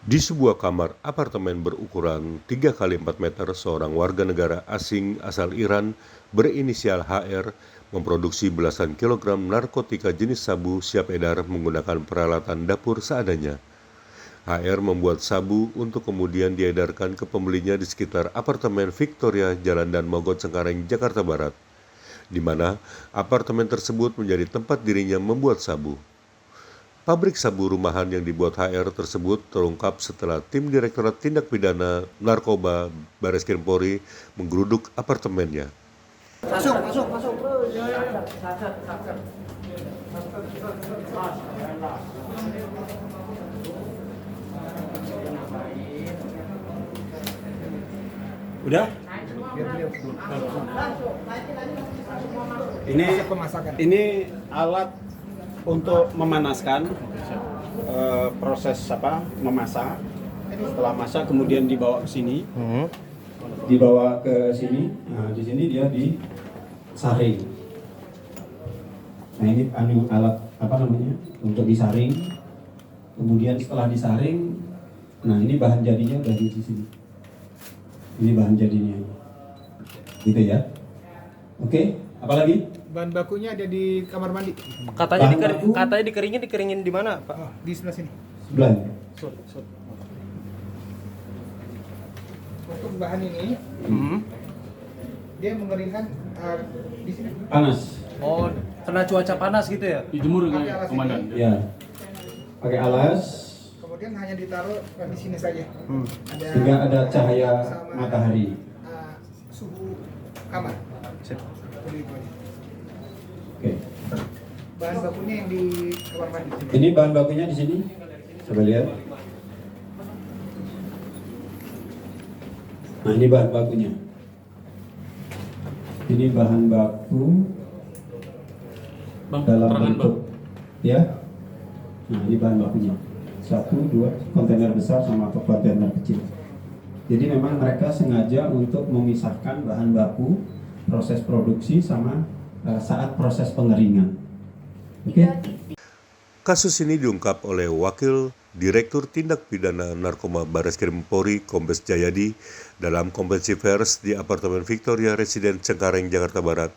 Di sebuah kamar apartemen berukuran 3 kali 4 meter, seorang warga negara asing asal Iran berinisial HR memproduksi belasan kilogram narkotika jenis sabu siap edar menggunakan peralatan dapur seadanya. HR membuat sabu untuk kemudian diedarkan ke pembelinya di sekitar apartemen Victoria, Jalan Dan Mogot, Cengkareng, Jakarta Barat, di mana apartemen tersebut menjadi tempat dirinya membuat sabu. Pabrik sabu rumahan yang dibuat HR tersebut terungkap setelah tim Direktorat Tindak Pidana Narkoba Bareskrim Polri menggeruduk apartemennya. Masuk. Udah? Ini alat untuk memanaskan, proses memasak. Setelah masak kemudian dibawa ke sini. Dibawa ke sini. Nah, di sini dia disaring. Nah, ini alat untuk disaring. Kemudian setelah disaring, nah ini bahan jadinya udah di sini. Ini bahan jadinya. Gitu ya. Oke, apalagi? Bahan bakunya ada di kamar mandi. Katanya dikeringin di mana, Pak? Oh, di sebelah sini. Sebelah. Untuk bahan ini, dia mengeringkan di sini. Panas. Oh, kena cuaca panas gitu ya? Dijemur Pakai kan alas komandan. ini. Ya. Pakai alas Kemudian hanya ditaruh di sini saja. sehingga ada cahaya sama, matahari. suhu kamar. Sip. Oke. Bahan bakunya yang di kamar mandi. Ini bahan bakunya di sini. Coba lihat. Nah, ini bahan bakunya. Ini bahan baku Bang, dalam terangan, bentuk ya. Nah, ini bahan bakunya. 1, 2 kontainer besar sama kontainer kecil. Jadi memang mereka sengaja untuk memisahkan bahan baku, proses produksi sama saat proses pengeringan. Oke? Kasus ini diungkap oleh Wakil Direktur Tindak Pidana Narkoba Bareskrim Polri Kombes Jayadi dalam konferensi pers di apartemen Victoria Residen Cengkareng, Jakarta Barat,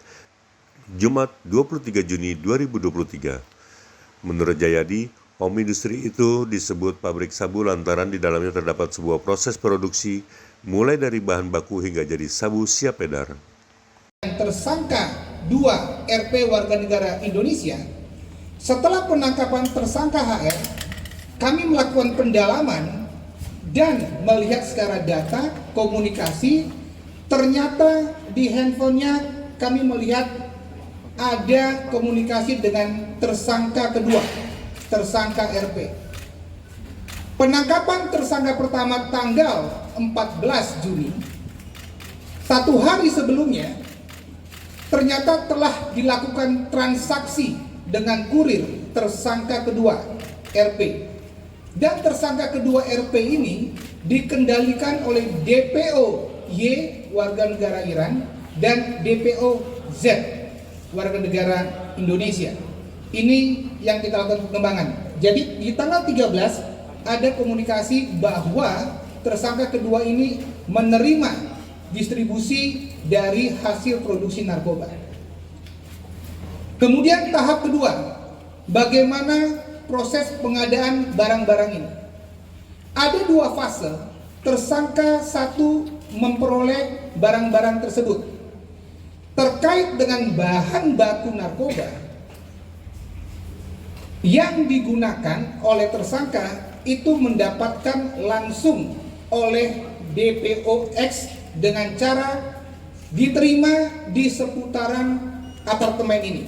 Jumat 23 Juni 2023. Menurut Jayadi, Om industri itu disebut pabrik sabu lantaran di dalamnya terdapat sebuah proses produksi mulai dari bahan baku hingga jadi sabu siap edar. Tersangka 2 RP warga negara Indonesia, setelah penangkapan tersangka HR, kami melakukan pendalaman dan melihat secara data komunikasi, ternyata di handphonenya kami melihat ada komunikasi dengan tersangka kedua, tersangka RP. Penangkapan tersangka pertama tanggal 14 Juni, 1 hari sebelumnya, ternyata telah dilakukan transaksi dengan kurir tersangka kedua RP. Dan tersangka kedua RP ini dikendalikan oleh DPO Y warga negara Iran dan DPO Z warga negara Indonesia. Ini yang kita lakukan pengembangan. Jadi di tanggal 13 ada komunikasi bahwa tersangka kedua ini menerima distribusi dari hasil produksi narkoba. Kemudian tahap kedua, bagaimana proses pengadaan barang-barang ini? Ada 2 fase. Tersangka 1 memperoleh barang-barang tersebut. Terkait dengan bahan baku narkoba yang digunakan oleh tersangka itu mendapatkan langsung oleh DPOX dengan cara diterima di seputaran apartemen ini.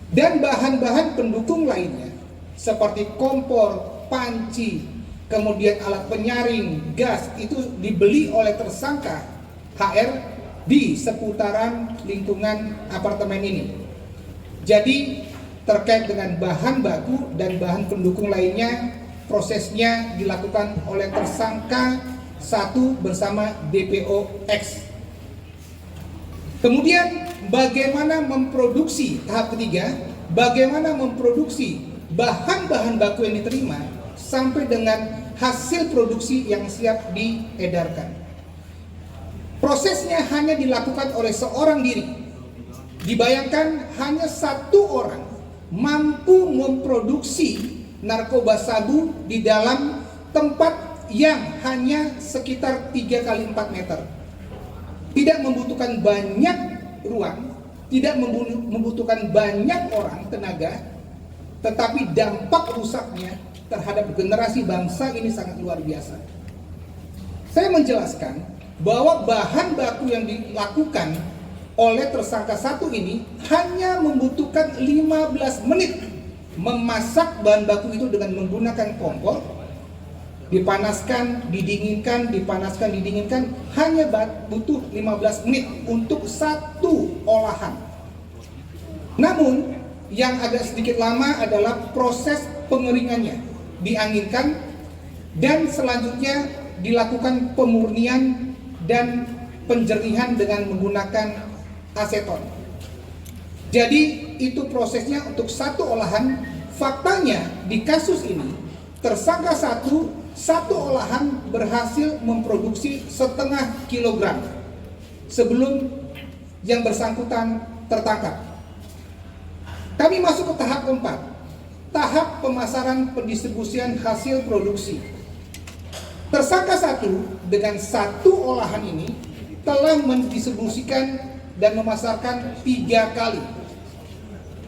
Dan bahan-bahan pendukung lainnya seperti kompor, panci, kemudian alat penyaring, gas itu dibeli oleh tersangka HR di seputaran lingkungan apartemen ini. Jadi terkait dengan bahan baku dan bahan pendukung lainnya, prosesnya dilakukan oleh tersangka 1 bersama DPOX. Kemudian bagaimana memproduksi, tahap ketiga, bagaimana memproduksi bahan-bahan baku yang diterima sampai dengan hasil produksi yang siap diedarkan. Prosesnya hanya dilakukan oleh seorang diri. Dibayangkan hanya satu orang mampu memproduksi narkoba sabu di dalam tempat yang hanya sekitar 3 kali 4 meter. Tidak membutuhkan banyak ruang, tidak membutuhkan banyak orang, tenaga, tetapi dampak rusaknya terhadap generasi bangsa ini sangat luar biasa. Saya menjelaskan bahwa bahan baku yang dilakukan oleh tersangka satu ini hanya membutuhkan 15 menit memasak bahan baku itu dengan menggunakan kompor, dipanaskan, didinginkan, dipanaskan, didinginkan, hanya butuh 15 menit untuk satu olahan. Namun yang agak sedikit lama adalah proses pengeringannya, dianginkan dan selanjutnya dilakukan pemurnian dan penjernihan dengan menggunakan aseton. Jadi itu prosesnya untuk satu olahan. Faktanya di kasus ini tersangka satu olahan berhasil memproduksi 0,5 kilogram sebelum yang bersangkutan tertangkap. Kami masuk ke tahap keempat, tahap pemasaran pendistribusian hasil produksi. Tersangka satu dengan satu olahan ini telah mendistribusikan dan memasarkan 3 kali.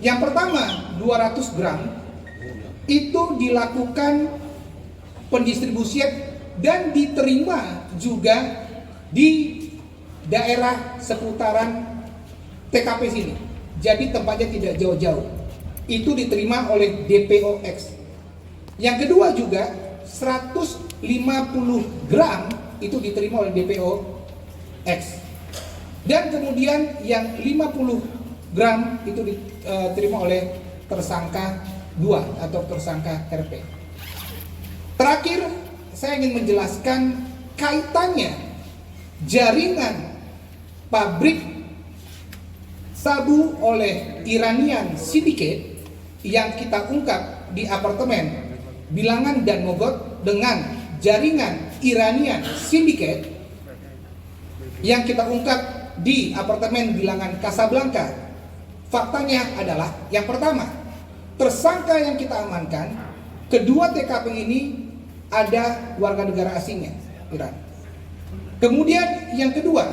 Yang pertama 200 gram itu dilakukan pendistribusian dan diterima juga di daerah seputaran TKP sini. Jadi tempatnya tidak jauh-jauh. Itu diterima oleh DPO X. Yang kedua juga 150 gram itu diterima oleh DPO X. Dan kemudian yang 50 gram itu diterima oleh tersangka 2 atau tersangka RP. Terakhir, saya ingin menjelaskan kaitannya jaringan pabrik sabu oleh Iranian Syndicate yang kita ungkap di apartemen Bilangan dan Mogot dengan jaringan Iranian Syndicate yang kita ungkap di apartemen Bilangan Casablanca. Faktanya adalah yang pertama, tersangka yang kita amankan, kedua TKP ini ada warga negara asingnya, Iran. Kemudian yang kedua,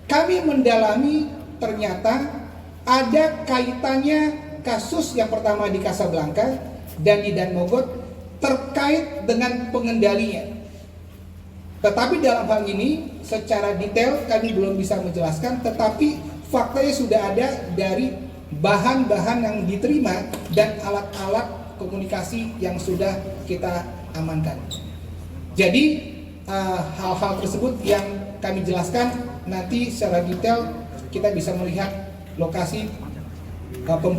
kami mendalami ternyata ada kaitannya kasus yang pertama di Casablanca dan di Dan Mogot terkait dengan pengendalinya. Tetapi dalam hal ini secara detail kami belum bisa menjelaskan, tetapi faktanya sudah ada dari bahan-bahan yang diterima dan alat-alat komunikasi yang sudah kita amankan. Jadi hal-hal tersebut yang kami jelaskan nanti secara detail kita bisa melihat lokasi pembunuhan.